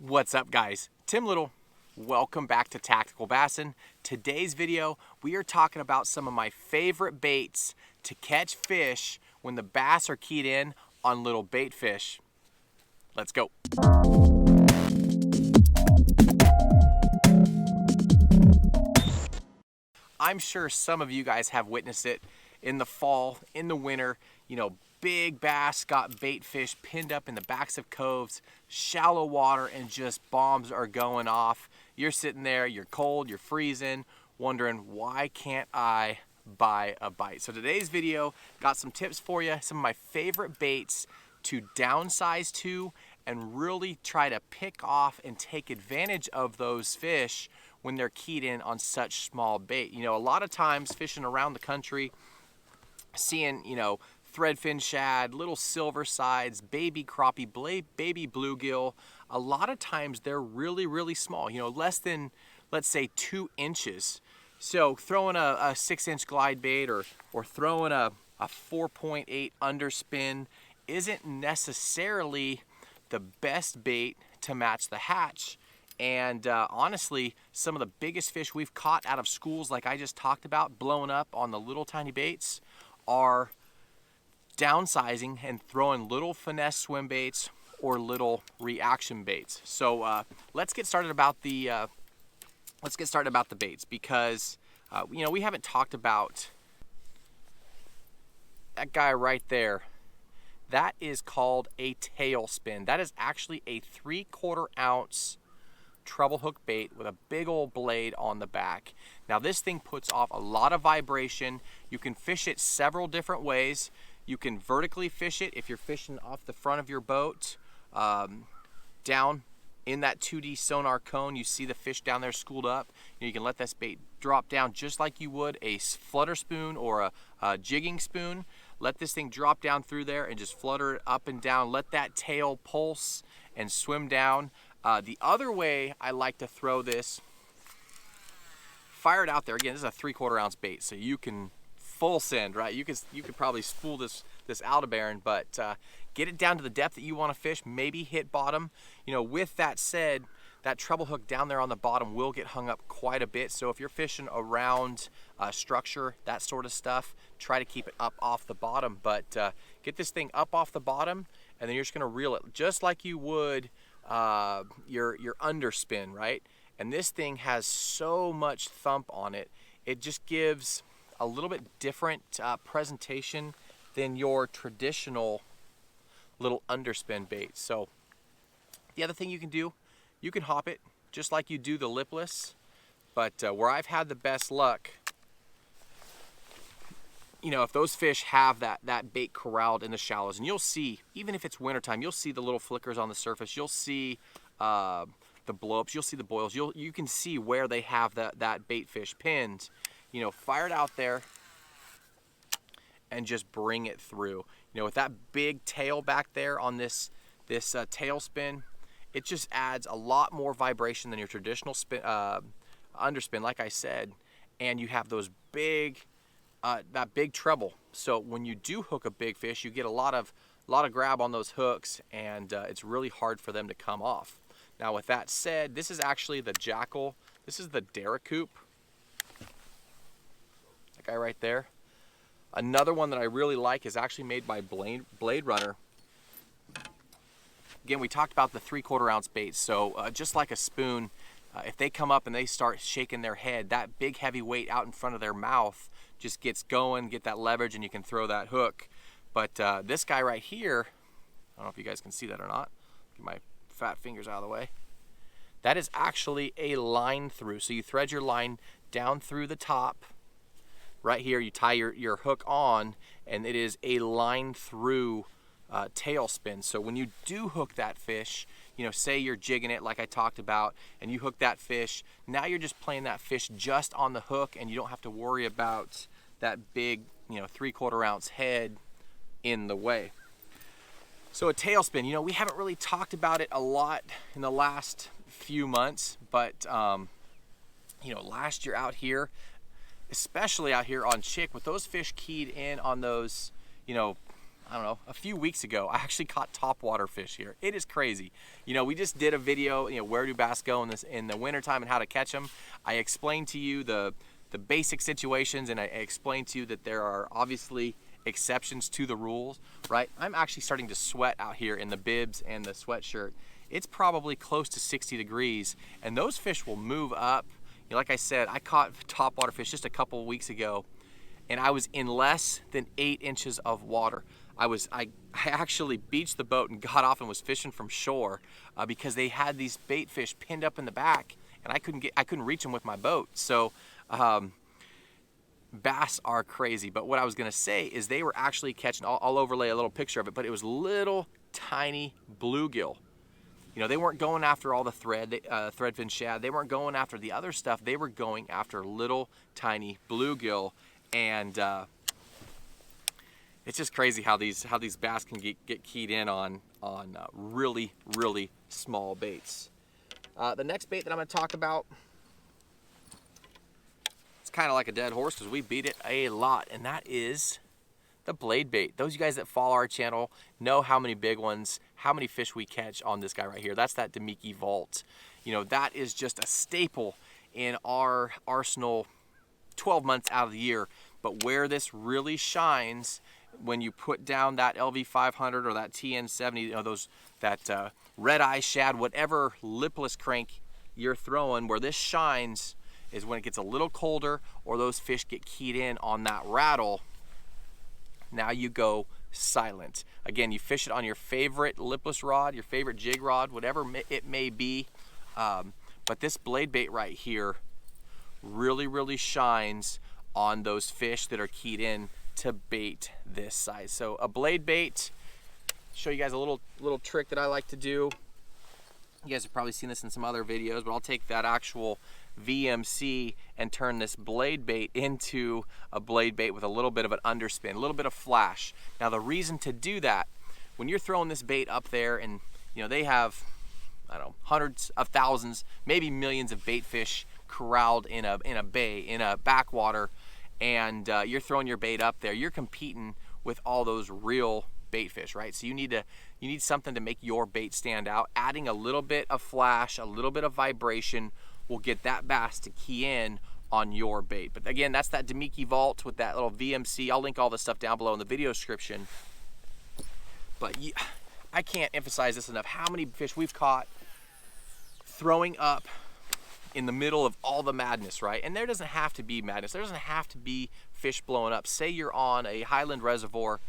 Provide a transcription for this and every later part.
What's up, guys? Tim Little. Welcome back to Tactical Bassin. Today's video, we are talking about some of my favorite baits to catch fish when the bass are keyed in on little bait fish. Let's go. I'm sure some of you guys have witnessed it in the fall, in the winter, big bass got bait fish pinned up in the backs of coves, shallow water, and just bombs are going off. You're sitting there, you're cold, you're freezing, wondering, why can't I buy a bite? So today's video got some tips for you, some of my favorite baits to downsize to and really try to pick off and take advantage of those fish when they're keyed in on such small bait. A lot of times fishing around the country, seeing, threadfin shad, little silver sides, baby crappie, baby bluegill, a lot of times they're really, really small, less than, let's say, 2 inches. So throwing a 6-inch glide bait or throwing a 4.8 underspin isn't necessarily the best bait to match the hatch. And honestly, some of the biggest fish we've caught out of schools, like I just talked about, blowing up on the little tiny baits, are downsizing and throwing little finesse swim baits or little reaction baits. So let's get started about the baits, because we haven't talked about that guy right there. That is called a tailspin. That is actually a 3/4 ounce treble hook bait with a big old blade on the back. Now this thing puts off a lot of vibration. You can fish it several different ways. You can vertically fish it if you're fishing off the front of your boat, down in that 2D sonar cone. You see the fish down there schooled up. You can let this bait drop down just like you would a flutter spoon or a jigging spoon. Let this thing drop down through there and just flutter it up and down. Let that tail pulse and swim down. The other way I like to throw this, fire it out there. Again, this is a 3/4 ounce bait, so you can full send, right? You could probably spool this Aldebaran, but get it down to the depth that you want to fish. Maybe hit bottom. With that said, that treble hook down there on the bottom will get hung up quite a bit. So if you're fishing around structure, that sort of stuff, try to keep it up off the bottom. But get this thing up off the bottom, and then you're just going to reel it just like you would your underspin, right? And this thing has so much thump on it, it just gives a little bit different presentation than your traditional little underspin bait. So the other thing you can do, you can hop it just like you do the lipless, but where I've had the best luck, if those fish have that bait corralled in the shallows, and you'll see, even if it's wintertime, you'll see the little flickers on the surface, you'll see the blow-ups, you'll see the boils, you can see where they have that bait fish pinned. Fire it out there and just bring it through. With that big tail back there on this tailspin, it just adds a lot more vibration than your traditional underspin, like I said, and you have those that big treble. So when you do hook a big fish, you get a lot of grab on those hooks, and it's really hard for them to come off. Now with that said, this is actually the Jackal. This is the Dera coop. That guy right there. Another one that I really like is actually made by Blade Runner. Again, we talked about the 3/4 ounce baits. So just like a spoon, if they come up and they start shaking their head, that big heavy weight out in front of their mouth just gets going, get that leverage, and you can throw that hook. But this guy right here, I don't know if you guys can see that or not. Get my fat fingers out of the way. That is actually a line through. So you thread your line down through the top. Right here, you tie your hook on, and it is a line through tailspin. So when you do hook that fish, say you're jigging it like I talked about, and you hook that fish, now you're just playing that fish just on the hook, and you don't have to worry about that big 3/4 ounce head in the way. So a tailspin, we haven't really talked about it a lot in the last few months, but last year out here, especially out here on Chick, with those fish keyed in on those, I don't know, a few weeks ago, I actually caught topwater fish here. It is crazy. You know, we just did a video, you know, where do bass go in the wintertime and how to catch them. I explained to you the basic situations, and I explained to you that there are obviously exceptions to the rules, right? I'm actually starting to sweat out here in the bibs and the sweatshirt. It's probably close to 60 degrees, and those fish will move up. You know, like I said, I caught topwater fish just a couple weeks ago, and I was in less than 8 inches of water. I actually beached the boat and got off and was fishing from shore because they had these bait fish pinned up in the back, and I couldn't reach them with my boat. So bass are crazy. But what I was gonna say is they were actually catching, I'll overlay a little picture of it, but it was little tiny bluegill. You know, they weren't going after all the threadfin shad. They weren't going after the other stuff. They were going after little tiny bluegill, and it's just crazy how these bass can get keyed in on really small baits. The next bait that I'm going to talk about, it's kind of like a dead horse because we beat it a lot, and that is the blade bait. Those of you guys that follow our channel know how many big ones, how many fish we catch on this guy right here. That's that Demiki Vault. You know, that is just a staple in our arsenal 12 months out of the year. But where this really shines, when you put down that LV500 or that TN70, you know, that red eye shad, whatever lipless crank you're throwing, where this shines is when it gets a little colder or those fish get keyed in on that rattle. Now you go silent. Again, you fish it on your favorite lipless rod, your favorite jig rod, whatever it may be. But this blade bait right here really shines on those fish that are keyed in to bait this size. So a blade bait, show you guys a little trick that I like to do. You guys have probably seen this in some other videos, but I'll take that actual VMC and turn this blade bait into a blade bait with a little bit of an underspin, a little bit of flash. Now the reason to do that, when you're throwing this bait up there, and you know they have, I don't know, hundreds of thousands, maybe millions of bait fish corralled in a bay, in a backwater, and you're throwing your bait up there, you're competing with all those real bait fish, right? So you need something to make your bait stand out. Adding a little bit of flash, a little bit of vibration will get that bass to key in on your bait. But again, that's that Demiki Vault with that little VMC. I'll link all this stuff down below in the video description. But I can't emphasize this enough, how many fish we've caught throwing up in the middle of all the madness, right? And there doesn't have to be madness. There doesn't have to be fish blowing up. Say you're on a highland reservoir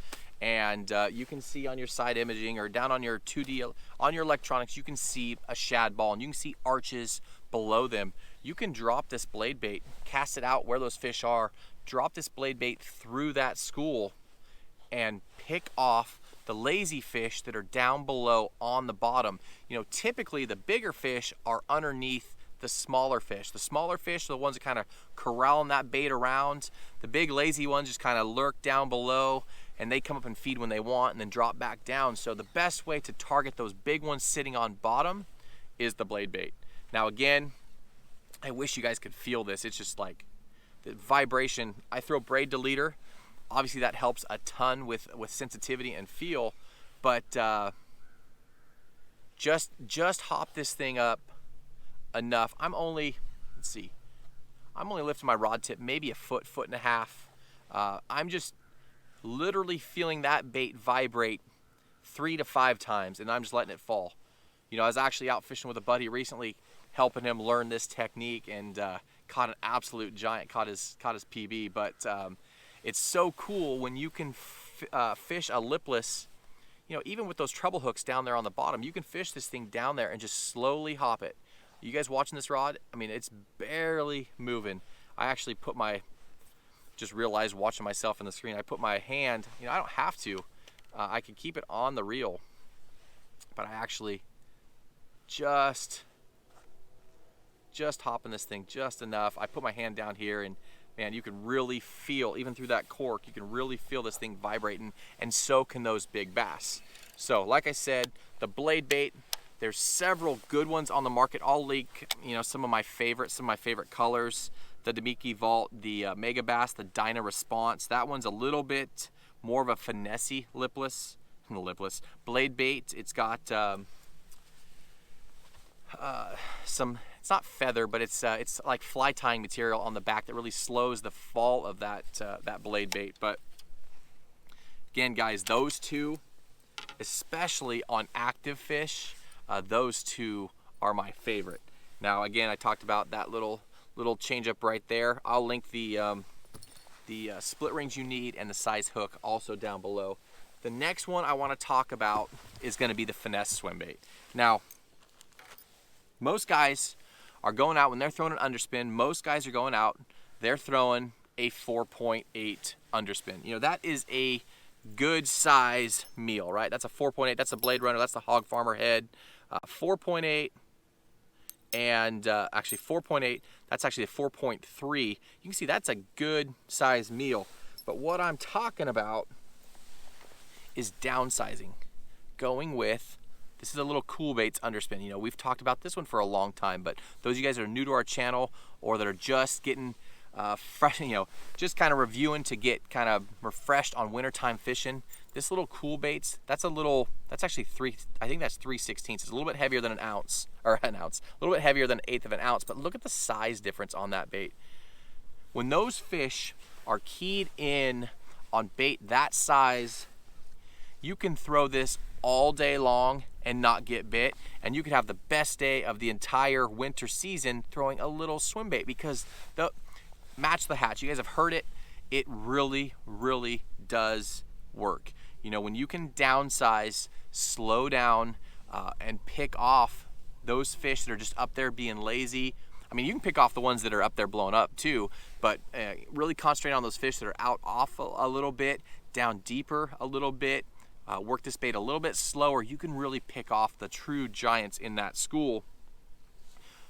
and you can see on your side imaging or down on your 2D, on your electronics, you can see a shad ball and you can see arches below them. You can drop this blade bait, cast it out where those fish are, drop this blade bait through that school and pick off the lazy fish that are down below on the bottom. You know, typically the bigger fish are underneath the smaller fish. The smaller fish are the ones that kind of corralling that bait around. The big lazy ones just kind of lurk down below, and they come up and feed when they want and then drop back down. So the best way to target those big ones sitting on bottom is the blade bait. Now again, I wish you guys could feel this. It's just like the vibration. I throw braid to leader. Obviously that helps a ton with sensitivity and feel, but just hop this thing up enough. I'm only lifting my rod tip maybe a foot and a half. I'm just literally feeling that bait vibrate 3 to 5 times, and I'm just letting it fall. You know, I was actually out fishing with a buddy recently, helping him learn this technique, and caught an absolute giant, caught his PB. But it's so cool when you can fish a lipless, you know, even with those treble hooks down there on the bottom, you can fish this thing down there and just slowly hop it. You guys watching this rod? I mean, it's barely moving. I actually just realized watching myself on the screen, I put my hand, you know, I don't have to. I can keep it on the reel, but I actually just hopping this thing just enough. I put my hand down here, and man, you can really feel, even through that cork, you can really feel this thing vibrating, and so can those big bass. So like I said, the blade bait, there's several good ones on the market. I'll link, you know, some of my favorite colors. The Demiki Vault, the Mega Bass, the Dyna Response. That one's a little bit more of a finessey lipless blade bait. It's got some, it's not feather, but it's like fly tying material on the back that really slows the fall of that blade bait. But again, guys, those two, especially on active fish, those two are my favorite. Now, again, I talked about that little change up right there. I'll link the split rings you need and the size hook also down below. The next one I want to talk about is going to be the finesse swim bait. Now, most guys are going out when they're throwing an underspin. Most guys are going out, they're throwing a 4.8 underspin. You know, that is a good size meal, right? That's a 4.8. That's a Blade Runner. That's the Hog Farmer head. 4.8 and actually 4.8. That's actually a 4.3. You can see that's a good size meal. But what I'm talking about is downsizing, going with, this is a little Cool Baits underspin. You know, we've talked about this one for a long time, but those of you guys that are new to our channel or that are just getting fresh, you know, just kind of reviewing to get kind of refreshed on wintertime fishing, this little Cool Baits, that's actually I think that's 3/16. It's a little bit heavier than an ounce, a little bit heavier than 1/8 of an ounce, but look at the size difference on that bait. When those fish are keyed in on bait that size, you can throw this all day long and not get bit, and you could have the best day of the entire winter season throwing a little swim bait, because match the hatch, you guys have heard it, it really, really does work. You know, when you can downsize, slow down, and pick off those fish that are just up there being lazy. I mean, you can pick off the ones that are up there blowing up too, but really concentrate on those fish that are out off a little bit, down deeper a little bit, work this bait a little bit slower. You can really pick off the true giants in that school.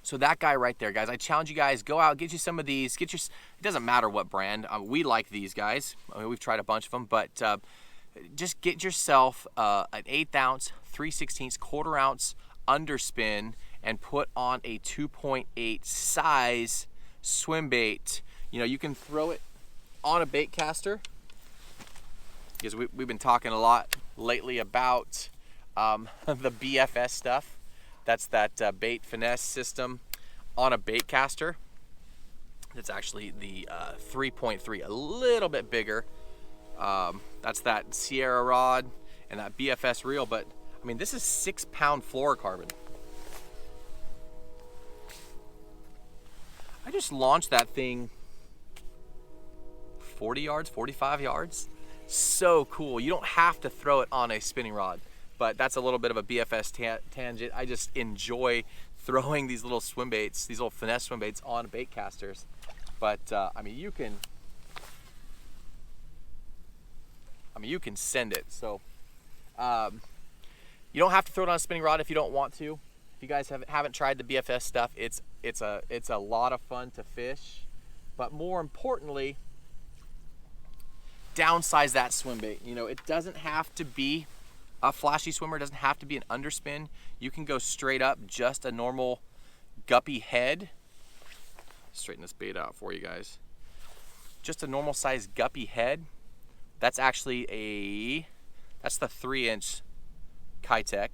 So that guy right there, guys, I challenge you guys, go out, get you some of these, it doesn't matter what brand, we like these guys. I mean, we've tried a bunch of them, but just get yourself an 1/8 ounce, 3/16 1/4 ounce underspin and put on a 2.8 size swim bait. You know, you can throw it on a bait caster, because we've been talking a lot lately about the BFS stuff. That's that bait finesse system on a bait caster. It's actually the 3.3, a little bit bigger. That's that Sierra rod and that BFS reel, but I mean, this is 6-pound fluorocarbon. I just launched that thing 40 yards, 45 yards. So cool. You don't have to throw it on a spinning rod, but that's a little bit of a BFS tangent. I just enjoy throwing these little swim baits, these little finesse swim baits on bait casters. But I mean, you can send it. So you don't have to throw it on a spinning rod if you don't want to. If you guys haven't tried the BFS stuff, it's a lot of fun to fish. But more importantly, downsize that swim bait. You know, it doesn't have to be a flashy swimmer, it doesn't have to be an underspin. You can go straight up just a normal guppy head. Straighten this bait out for you guys. Just a normal size guppy head. That's actually that's the 3-inch Kitech.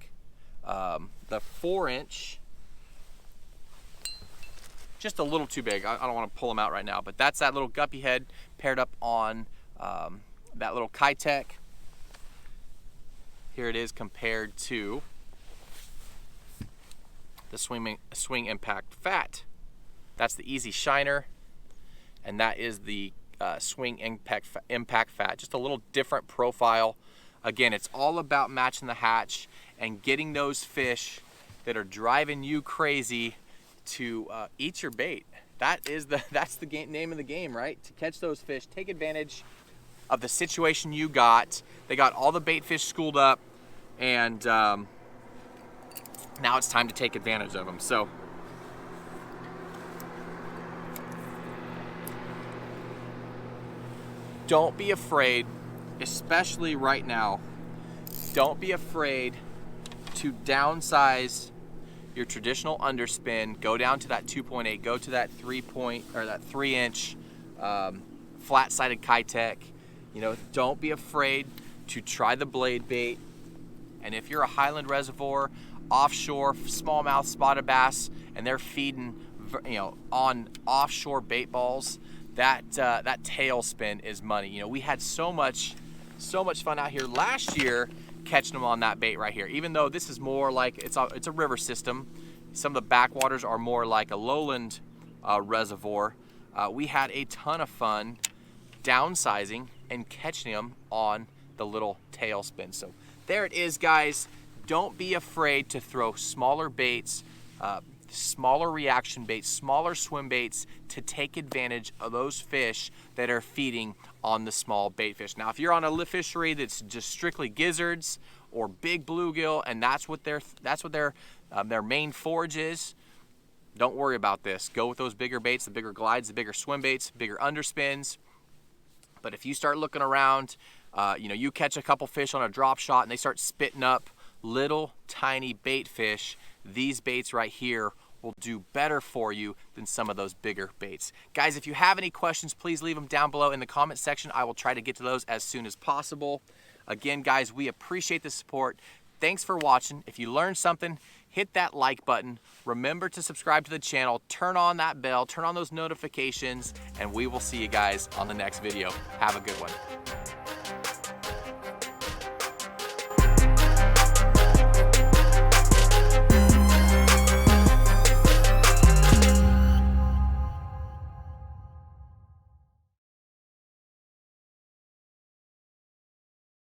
The 4-inch, just a little too big. I don't want to pull them out right now, but that's that little guppy head paired up on that little Kitech. Here it is compared to the Swing Impact Fat. That's the Easy Shiner, and that is the Swing Impact Fat. Just a little different profile. Again, it's all about matching the hatch and getting those fish that are driving you crazy to eat your bait. That's the name of the game, right? To catch those fish, take advantage of the situation you got. They got all the bait fish schooled up, and now it's time to take advantage of them. So don't be afraid, especially right now, don't be afraid to downsize your traditional underspin, go down to that 2.8, go to that 3-inch flat-sided Kitech. You know, don't be afraid to try the blade bait. And if you're a highland reservoir, offshore, smallmouth spotted bass, and they're feeding, you know, on offshore bait balls, that tail spin is money. You know, we had so much fun out here last year catching them on that bait right here. Even though this is more like it's a river system, some of the backwaters are more like a lowland reservoir. We had a ton of fun downsizing and catching them on the little tail spin. So there it is, guys. Don't be afraid to throw smaller baits, smaller reaction baits, smaller swim baits to take advantage of those fish that are feeding on the small bait fish. Now, if you're on a fishery that's just strictly gizzards or big bluegill, and that's what their main forage is, don't worry about this. Go with those bigger baits, the bigger glides, the bigger swim baits, bigger underspins. But if you start looking around, you know, you catch a couple fish on a drop shot and they start spitting up little tiny bait fish, these baits right here will do better for you than some of those bigger baits. Guys, if you have any questions, please leave them down below in the comment section. I will try to get to those as soon as possible. Again, guys, we appreciate the support. Thanks for watching. If you learned something, hit that like button. Remember to subscribe to the channel, turn on that bell, turn on those notifications, and we will see you guys on the next video. Have a good one.